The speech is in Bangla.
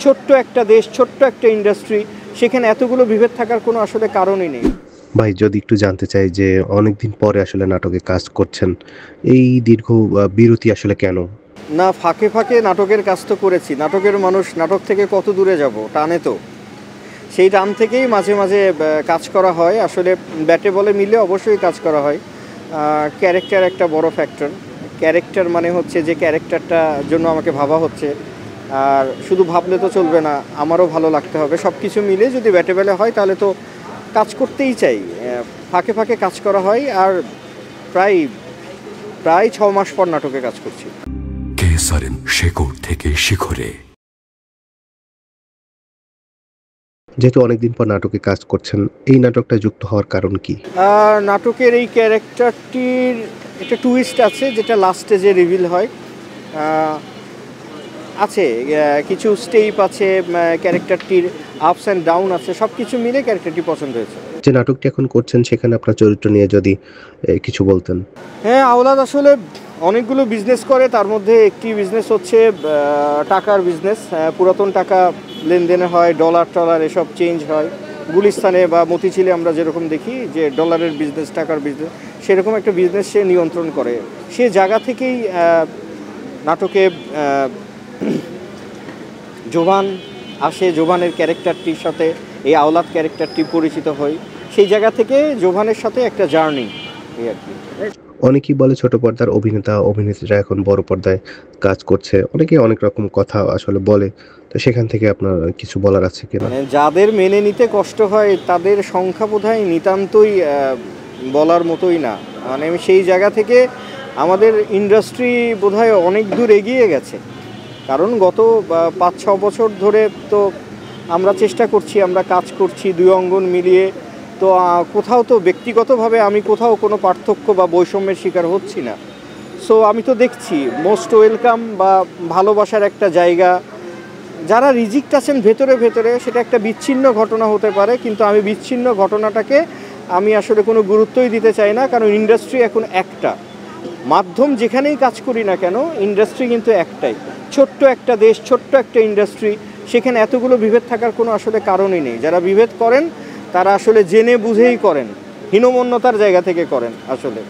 ছোট্ট একটা দেশ, ছোট্ট একটা ইন্ডাস্ট্রি, সেখানে এতগুলো বিভেদ থাকার কোনো আসলে কারণই নেই। ভাই যদি একটু জানতে চাই যে অনেকদিন পরে আসলে নাটকে কাজ করছেন। এই দীর্ঘ বিরতি আসলে কেন? না, ফাঁকে ফাঁকে নাটকের কাজ তো করেছি। নাটকের মানুষ নাটক থেকে কত দূরে যাব, টানে তো। সেই টান থেকেই মাঝে মাঝে কাজ করা হয়। আসলে ব্যাটে বলে মিলে অবশ্যই কাজ করা হয়। ক্যারেক্টার একটা বড় ফ্যাক্টর। ক্যারেক্টার মানে হচ্ছে যে ক্যারেক্টারটার জন্য আমাকে ভাবা হচ্ছে। আর শুধু ভাবলে তো চলবে না, আমারও ভালো লাগতে হবে। সব কিছু মিলে যদি ব্যাটে বলে হয় তাহলে তো কাজ করতেই চাই। ফাঁকে ফাঁকে কাজ করা হয়। আর প্রায় প্রায় 6 মাস পর নাটকে কাজ করছি। কেসারেন শেকড় থেকে শিখরে। যেহেতু অনেকদিন পর নাটকে কাজ করছেন, এই নাটকটা যুক্ত হওয়ার কারণ কি? নাটকের এই ক্যারেক্টারটির একটা টুইস্ট আছে, যেটা লাস্টে যে রিভিল হয়। আছে কিছু স্টেপ আছে, ক্যারেক্টারটির আপস অ্যান্ড ডাউন আছে, সব কিছু মিলে ক্যারেক্টারটি পছন্দ হয়েছে। যে নাটকটি এখন করছেন সেখানে আপনার চরিত্র নিয়ে যদি কিছু বলতেন। হ্যাঁ, আওলাদ আসলে অনেকগুলো বিজনেস করে, তার মধ্যে একটি বিজনেস হচ্ছে টাকার বিজনেস। পুরাতন টাকা লেনদেনে হয়, ডলার টলার এসব চেঞ্জ হয়। গুলিস্তানে বা মতিঝিলে আমরা যেরকম দেখি যে ডলারের বিজনেস, টাকার বিজনেস, সেরকম একটা বিজনেস সে নিয়ন্ত্রণ করে। সে জায়গা থেকেই নাটকে জোবান আসে। জোবানের ক্যারেক্টারটির সাথে এই আওলাদ ক্যারেক্টারটি পরিচিত হয়। সেই জায়গা থেকে জোবানের সাথে একটা জার্নি, এই আর কি। অনেকেই বলে ছোট পর্দার অভিনেতা অভিনেত্রীরা এখন বড় পর্দায় কাজ করছে। অনেকেই অনেক রকম কথা আসলে বলে। তো সেখান থেকে আপনার কিছু বলার আছে কিনা? মানে যাদের মেনে নিতে কষ্ট হয় তাদের সংখ্যা বোধহয় নিতান্তই বলার মতোই না। মানে আমি সেই জায়গা থেকে আমাদের ইন্ডাস্ট্রি বোধহয় অনেক দূর এগিয়ে গেছে। কারণ গত 5-6 বছর ধরে তো আমরা চেষ্টা করছি, আমরা কাজ করছি দুই অঙ্গন মিলিয়ে। তো কোথাও তো ব্যক্তিগতভাবে আমি কোথাও কোনো পার্থক্য বা বৈষম্যের শিকার হচ্ছি না। সো আমি তো দেখছি মোস্ট ওয়েলকাম বা ভালোবাসার একটা জায়গা। যারা রিজিক্ট আছেন ভেতরে ভেতরে, সেটা একটা বিচ্ছিন্ন ঘটনা হতে পারে, কিন্তু আমি বিচ্ছিন্ন ঘটনাটাকে আমি আসলে কোনো গুরুত্বই দিতে চাই না। কারণ ইন্ডাস্ট্রি এখন একটা, মাধ্যম যেখানেই কাজ করি না কেন, ইন্ডাস্ট্রি কিন্তু একটাই। ছোট্ট একটা দেশ, ছোট্ট একটা ইন্ডাস্ট্রি, সেখানে এতগুলো বিভেদ থাকার কোনো আসলে কারণই নেই। যারা বিভেদ করেন তারা আসলে জেনে বুঝেই করেন, হীনমন্যতার জায়গা থেকে করেন আসলে।